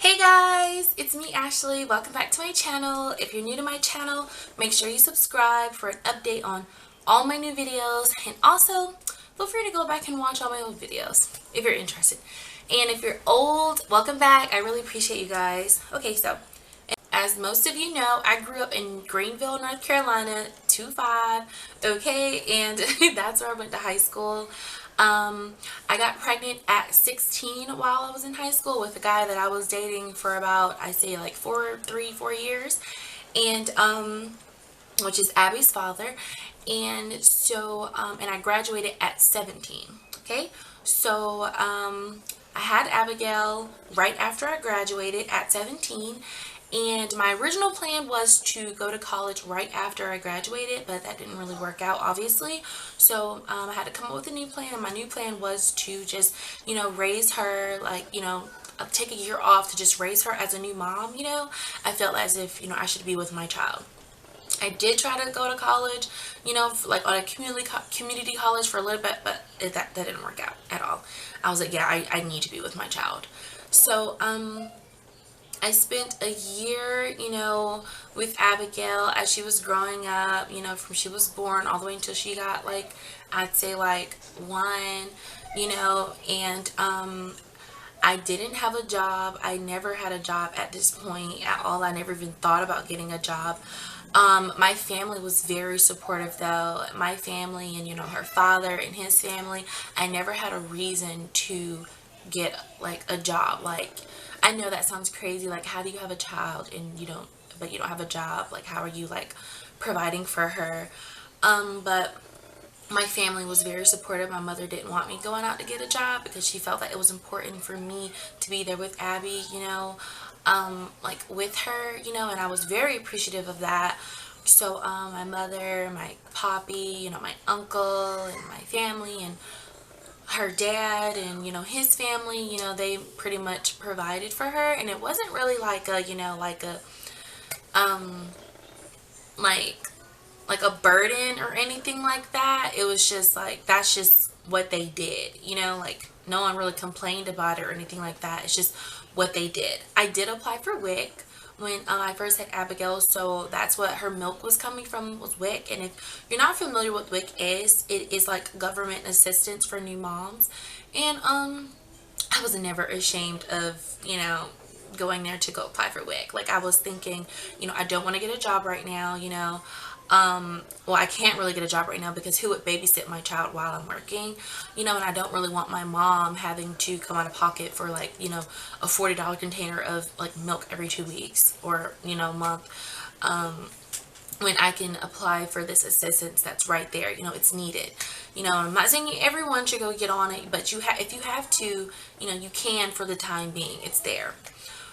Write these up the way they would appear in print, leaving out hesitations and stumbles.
Hey guys, it's me Ashley. Welcome back to my channel. If you're new to my channel, make sure you subscribe for an update on all my new videos, and also feel free to go back and watch all my old videos if you're interested. And if you're old, welcome back. I really appreciate you guys. Okay, so as most of you know, I grew up in Greenville, North Carolina, 2-5, okay, and that's where I went to high school. I got pregnant at 16 while I was in high school with a guy that I was dating for about, I say like 4 years, and which is Abby's father. And so, and I graduated at 17, okay? So, I had Abigail right after I graduated at 17, and my original plan was to go to college right after I graduated, but that didn't really work out, obviously. So I had to come up with a new plan, and my new plan was to just, raise her, like, take a year off to just raise her as a new mom. I felt as if, I should be with my child. I did try to go to college, like on a community college for a little bit, but that didn't work out at all. I was like, yeah, I need to be with my child. So, I spent a year, with Abigail as she was growing up, from she was born all the way until she got like, I'd say like one, and I didn't have a job. I never had a job at this point at all. I never even thought about getting a job. My family was very supportive though. My family and, her father and his family, I never had a reason to get like a job. Like, I know that sounds crazy. Like, how do you have a child and but you don't have a job? Like, how are you like providing for her? But my family was very supportive. My mother didn't want me going out to get a job because she felt that it was important for me to be there with Abby, like with her, and I was very appreciative of that. So my mother, my poppy, my uncle and my family and her dad and his family, they pretty much provided for her, and it wasn't really like a like a um like a burden or anything like that. It was just like that's just what they did, like no one really complained about it or anything like that. It's just what they did. I did apply for WIC when I first had Abigail, so that's what her milk was coming from, was WIC. And if you're not familiar with WIC is, it is like government assistance for new moms. And I was never ashamed of, going there to go apply for WIC. Like, I was thinking, I don't want to get a job right now, well, I can't really get a job right now because who would babysit my child while I'm working, and I don't really want my mom having to come out of pocket for like, a $40 container of like milk every 2 weeks or, month, when I can apply for this assistance that's right there. It's needed. I'm not saying everyone should go get on it, but if you have to, you can for the time being. It's there.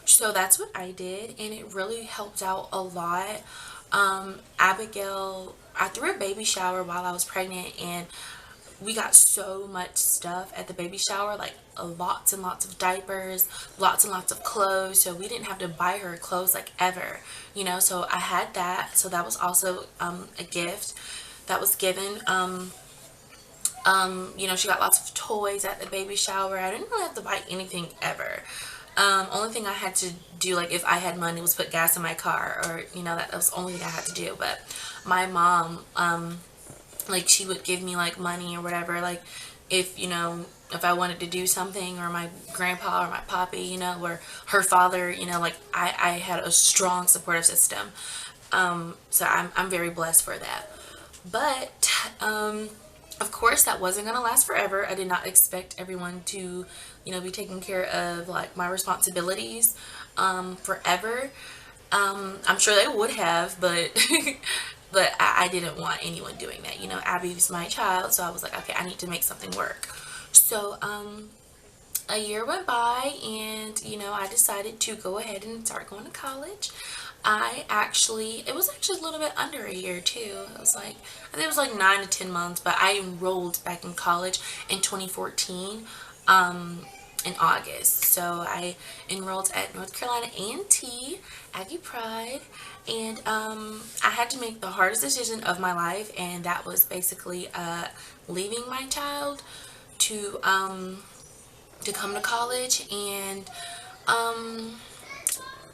So that's what I did, and it really helped out a lot. Abigail, I threw a baby shower while I was pregnant, and we got so much stuff at the baby shower, like lots and lots of diapers, lots and lots of clothes, so we didn't have to buy her clothes like ever, so I had that. So that was also a gift that was given. She got lots of toys at the baby shower. I didn't really have to buy anything ever. Only thing I had to do, like if I had money, was put gas in my car, or that was the only thing I had to do. But my mom, like, she would give me like money or whatever, like if if I wanted to do something, or my grandpa or my poppy, or her father, like I had a strong supportive system. So I'm very blessed for that. But of course, that wasn't going to last forever. I did not expect everyone to, be taking care of like my responsibilities forever. I'm sure they would have, but but I didn't want anyone doing that. Abby's my child, so I was like, okay, I need to make something work. So a year went by, and I decided to go ahead and start going to college. It was actually a little bit under a year too. It was like, I think it was like 9 to 10 months, but I enrolled back in college in 2014, in August. So I enrolled at North Carolina A&T, Aggie Pride, and I had to make the hardest decision of my life, and that was basically leaving my child to come to college. And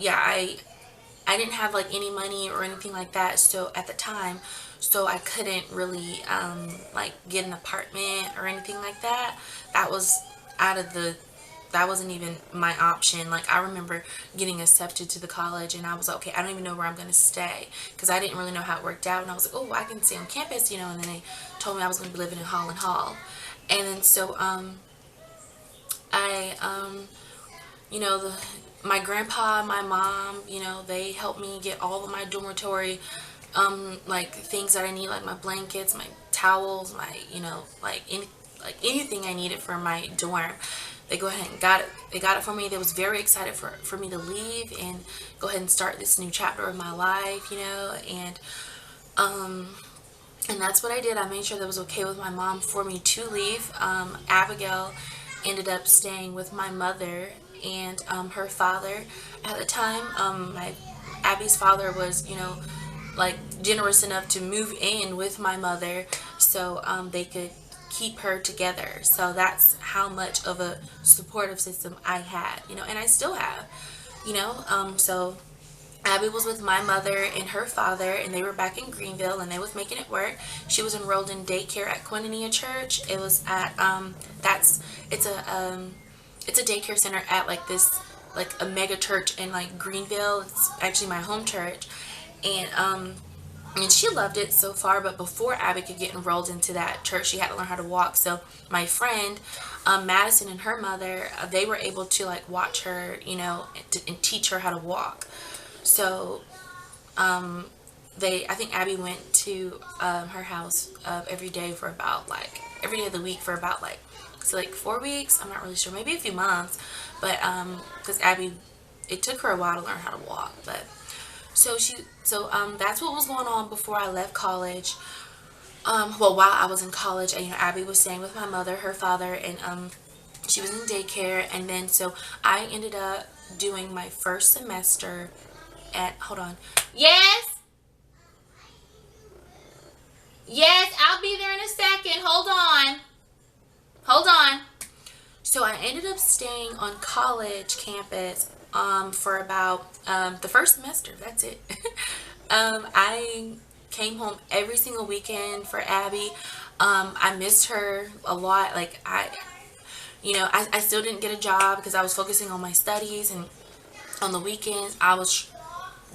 yeah, I didn't have like any money or anything like that, so at the time, so I couldn't really like get an apartment or anything like that. That was out of the that wasn't even my option. Like, I remember getting accepted to the college and I was like, okay, I don't even know where I'm going to stay, because I didn't really know how it worked out. And I was like, oh, I can stay on campus, you know. And then they told me I was going to be living in Holland Hall. And then so I you know, my grandpa, my mom, you know, they helped me get all of my dormitory like things that I need, like my blankets, my towels, my, you know, like anything I needed for my dorm. They go ahead and got it. They got it for me. They was very excited for me to leave and go ahead and start this new chapter of my life, you know. Um and that's what I did. I made sure that it was okay with my mom for me to leave. Abigail ended up staying with my mother and her father at the time. My Abby's father was, you know, like generous enough to move in with my mother so they could keep her together. So that's how much of a supportive system I had, you know, and I still have, you know. So Abby was with my mother and her father, and they were back in Greenville, and they was making it work. She was enrolled in daycare at Koinonia Church. It was at that's it's a daycare center at like this, like a mega church in like Greenville. It's actually my home church, and she loved it so far. But before Abby could get enrolled into that church, she had to learn how to walk. So my friend Madison and her mother, they were able to like watch her, you know, and teach her how to walk. So I think Abby went to her house every day for about like every day of the week for about like, so like 4 weeks. I'm not really sure, maybe a few months, but because Abby, it took her a while to learn how to walk. But that's what was going on before I left college. Well, while I was in college, you know, Abby was staying with my mother, her father, and she was in daycare. And then so I ended up doing my first semester at, hold on, yes, yes, I'll be there in a second, hold on. So I ended up staying on college campus for about the first semester. That's it. I came home every single weekend for Abby. I missed her a lot. Like, you know, I still didn't get a job because I was focusing on my studies, and on the weekends I was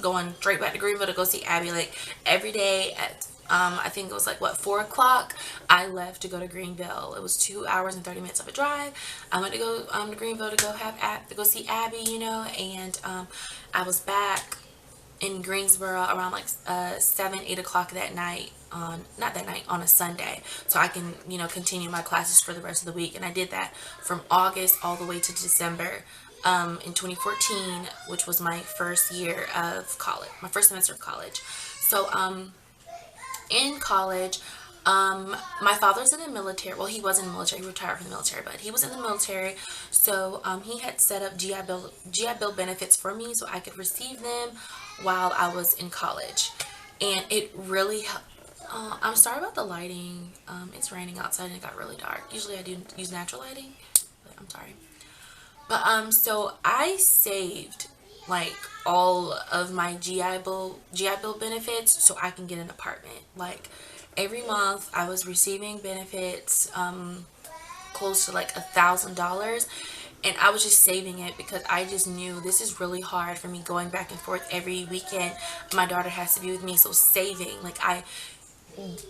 going straight back to Greenville to go see Abby. Like every day at I think it was like what, 4 o'clock, I left to go to Greenville. It was 2 hours and 30 minutes of a drive. I went to go to Greenville to go see Abby, you know. And I was back in Greensboro around like 7, 8 o'clock that night, on not that night, on a Sunday, so I can, you know, continue my classes for the rest of the week. And I did that from August all the way to December in 2014, which was my first year of college, my first semester of college. So in college, my father's in the military. Well, he was in the military. He retired from the military, but he was in the military. So he had set up GI Bill benefits for me so I could receive them while I was in college. And it really helped. I'm sorry about the lighting. It's raining outside and it got really dark. Usually I do use natural lighting, but I'm sorry. But so I saved like all of my GI Bill benefits so I can get an apartment. Like every month I was receiving benefits close to like $1,000, and I was just saving it because I just knew this is really hard for me going back and forth every weekend. My daughter has to be with me, so saving, like,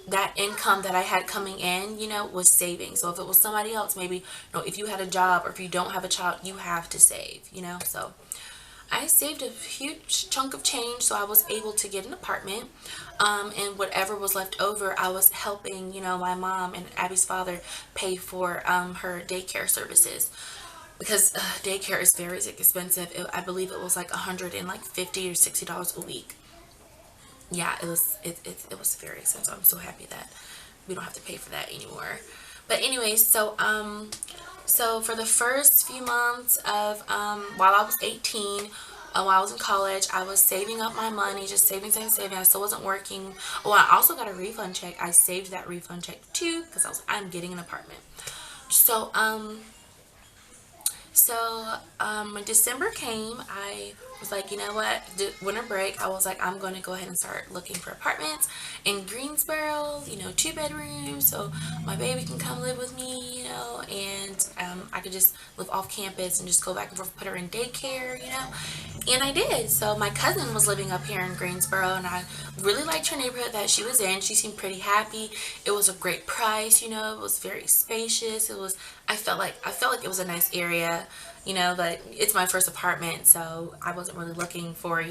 that income that I had coming in, you know, was saving. So if it was somebody else, maybe, you know, if you had a job or if you don't have a child, you have to save, you know. So I saved a huge chunk of change so I was able to get an apartment. And whatever was left over, I was helping, you know, my mom and Abby's father pay for her daycare services, because daycare is very expensive. I believe it was like $150 or $60 a week. Yeah, it was very expensive. I'm so happy that we don't have to pay for that anymore. But anyways, so for the first few months of while I was 18, while I was in college, I was saving up my money, just saving. I still wasn't working. Oh, I also got a refund check. I saved that refund check too because I'm getting an apartment. So So when December came, I was like, you know what, winter break, I was like, I'm going to go ahead and start looking for apartments in Greensboro, 2 bedrooms, so my baby can come live with me, and I could just live off campus and just go back and forth, put her in daycare. And I did. So my cousin was living up here in Greensboro, and I really liked her neighborhood that she was in. She seemed pretty happy. It was a great price, it was very spacious. I felt like it was a nice area, but it's my first apartment, so I wasn't really looking for,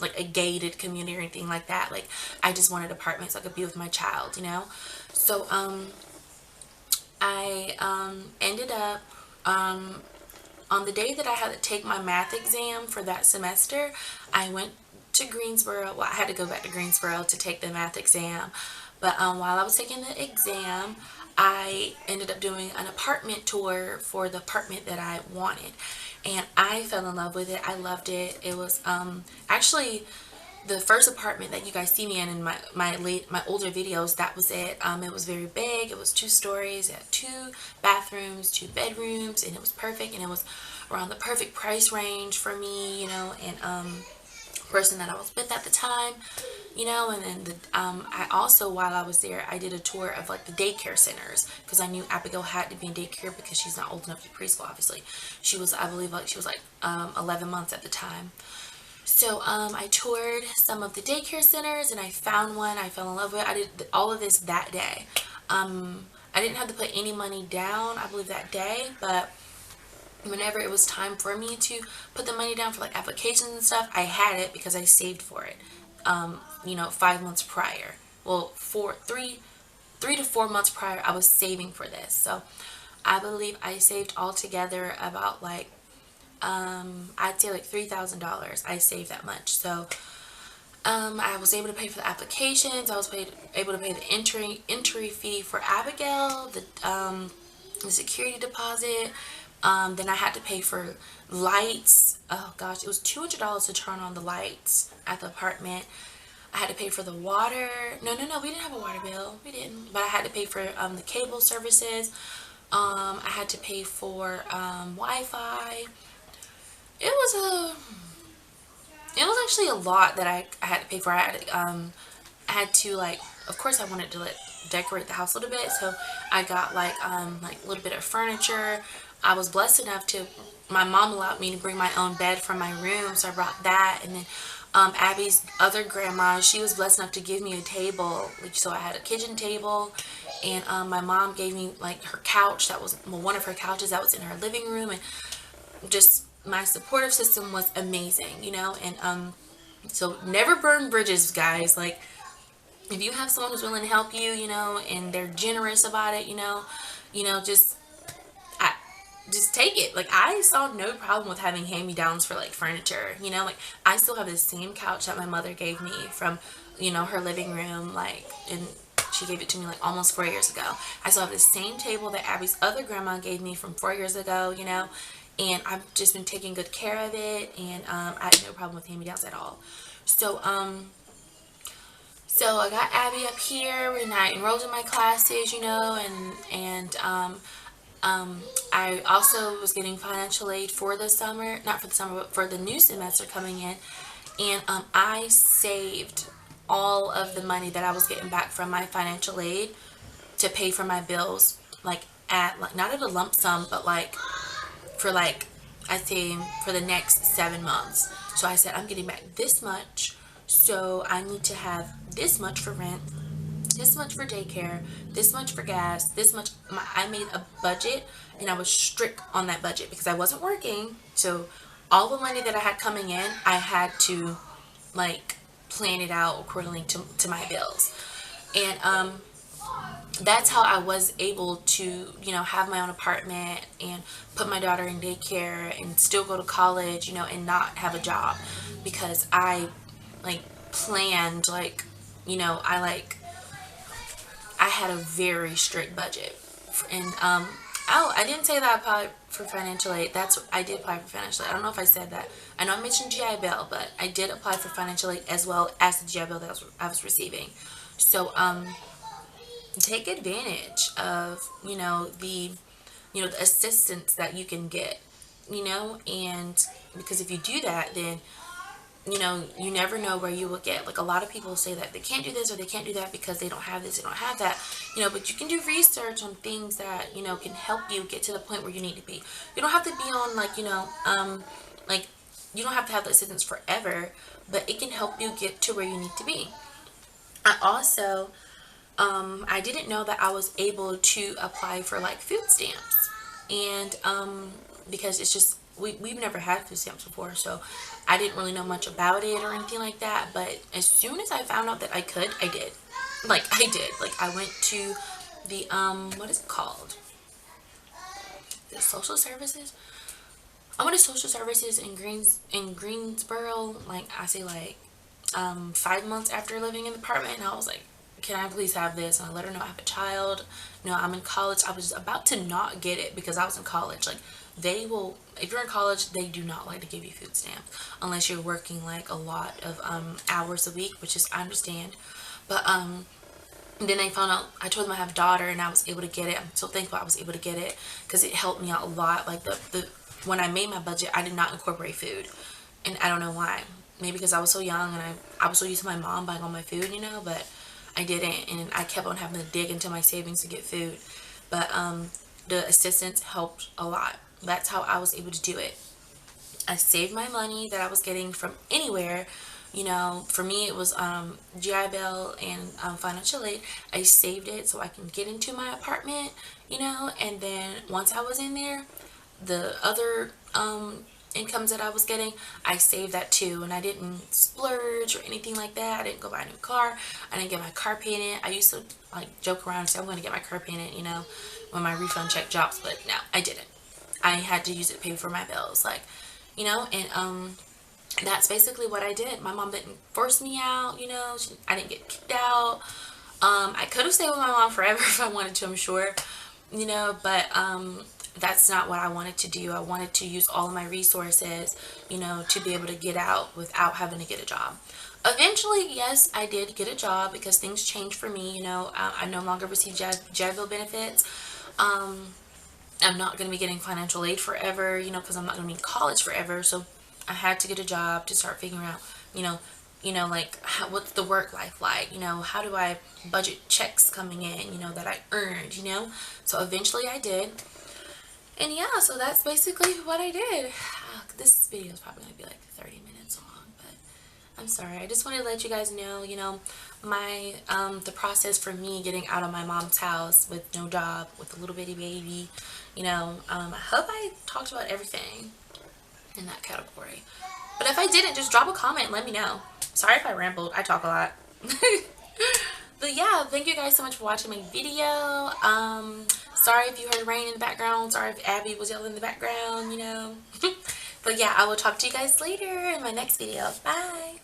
like a gated community or anything like that. Like I just wanted apartments so I could be with my child. So I ended up on the day that I had to take my math exam for that semester, I went to Greensboro. Well, I had to go back to Greensboro to take the math exam. But while I was taking the exam, I ended up doing an apartment tour for the apartment that I wanted. And I fell in love with it. I loved it. It was actually the first apartment that you guys see me in my older videos. That was it. It was very big. It was 2 stories. It had 2 bathrooms, 2 bedrooms, and it was perfect. And it was around the perfect price range for me, and person that I was with at the time, and then I also, while I was there, I did a tour of like the daycare centers, because I knew Abigail had to be in daycare because she's not old enough to preschool. Obviously, she was, I believe, like she was like 11 months at the time. So I toured some of the daycare centers, and I found one I fell in love with. I did all of this that day. I didn't have to put any money down, I believe, that day, but whenever it was time for me to put the money down for like applications and stuff, I had it because I saved for it. 5 months prior. Well, 3 to 4 months prior, I was saving for this. So I believe I saved altogether about like I'd say like $3,000. I saved that much. So I was able to pay for the applications. I was able to pay the entry fee for Abigail, the security deposit. Then I had to pay for lights. Oh gosh, it was $200 to turn on the lights at the apartment. I had to pay for the water. No, we didn't have a water bill. We didn't. But I had to pay for the cable services. I had to pay for Wi-Fi. It was actually a lot that I had to pay for. I had to, like, of course I wanted to like decorate the house a little bit, so I got like a little bit of furniture. I was blessed enough to, my mom allowed me to bring my own bed from my room, so I brought that. And then Abby's other grandma, she was blessed enough to give me a table, like, so I had a kitchen table. And my mom gave me like her couch, that was, well, one of her couches that was in her living room. And just my supportive system was amazing, and so never burn bridges, guys. Like, if you have someone who's willing to help you, and they're generous about it, just just take it. Like, I saw no problem with having hand-me-downs for like furniture, like I still have the same couch that my mother gave me from, her living room, like, and she gave it to me like almost 4 years ago. I still have the same table that Abby's other grandma gave me from 4 years ago, and I've just been taking good care of it, and I had no problem with hand-me-downs at all. So so I got Abby up here, and I enrolled in my classes, and I also was getting financial aid for the summer, not for the summer, but for the new semester coming in. And I saved all of the money that I was getting back from my financial aid to pay for my bills, like not at a lump sum, but like for like, I say, for the next 7 months. So I said, I'm getting back this much, so I need to have this much for rent, this much for daycare, this much for gas, this much. I made a budget, and I was strict on that budget because I wasn't working. So all the money that I had coming in, I had to like plan it out accordingly to my bills. And that's how I was able to, have my own apartment and put my daughter in daycare and still go to college, and not have a job, because I like planned, like, I had a very strict budget. And oh, I didn't say that I applied for financial aid. I did apply for financial aid. I don't know if I said that. I know I mentioned GI Bill, but I did apply for financial aid as well as the GI Bill that I was receiving. So take advantage of the assistance that you can get. you know, and because if you do that, then you know, you never know where you will get. Like, a lot of people say that they can't do this or they can't do that because they don't have this, they don't have that, you know, but you can do research on things that, you know, can help you get to the point where you need to be. You don't have to be on, like, you know, like, you don't have to have the assistance forever, but it can help you get to where you need to be. I also, I didn't know that I was able to apply for like food stamps, and because it's just we've never had food stamps before, so I didn't really know much about it or anything like that. But as soon as I found out that I could, I did. Like, I did. Like, I went to the what is it called? The social services. I went to social services in Greensboro. Like, I say, like 5 months after living in the apartment, and I was like, can I please have this? And I let her know I have a child. You know, I'm in college. I was about to not get it because I was in college. Like, they will, if you're in college, they do not like to give you food stamps unless you're working like a lot of hours a week, which is, I understand. But then they found out, I told them I have a daughter, and I was able to get it. I'm so thankful I was able to get it because it helped me out a lot. Like, the when I made my budget, I did not incorporate food, and I don't know why. Maybe because I was so young and I was so used to my mom buying all my food, you know, but I didn't, and I kept on having to dig into my savings to get food. But the assistance helped a lot. That's how I was able to do it. I saved my money that I was getting from anywhere. You know, for me it was GI Bill and financial aid. I saved it so I can get into my apartment, you know, and then once I was in there, the other incomes that I was getting, I saved that too, and I didn't splurge or anything like that. I didn't go buy a new car. I didn't get my car painted. I used to like joke around and say I'm going to get my car painted, you know, when my refund check drops, but no, I didn't. I had to use it to pay for my bills, like, you know, and that's basically what I did. My mom didn't force me out, you know. I didn't get kicked out. I could have stayed with my mom forever if I wanted to, I'm sure, you know, but that's not what I wanted to do. I wanted to use all of my resources, you know, to be able to get out without having to get a job. Eventually, yes, I did get a job because things changed for me, you know. I no longer receive JAVIL benefits. Um, I'm not going to be getting financial aid forever, you know, because I'm not going to be in college forever. So I had to get a job to start figuring out, you know, like what's the work life like, you know, how do I budget checks coming in, you know, that I earned, you know. So eventually I did. And yeah, so that's basically what I did. This video is probably going to be like 30 minutes long, but I'm sorry. I just wanted to let you guys know, you know, my the process for me getting out of my mom's house with no job, with a little bitty baby, you know. I hope I talked about everything in that category. But if I didn't, just drop a comment and let me know. Sorry if I rambled. I talk a lot. But yeah, thank you guys so much for watching my video. Sorry if you heard rain in the background. Sorry if Abby was yelling in the background, you know. But yeah, I will talk to you guys later in my next video. Bye.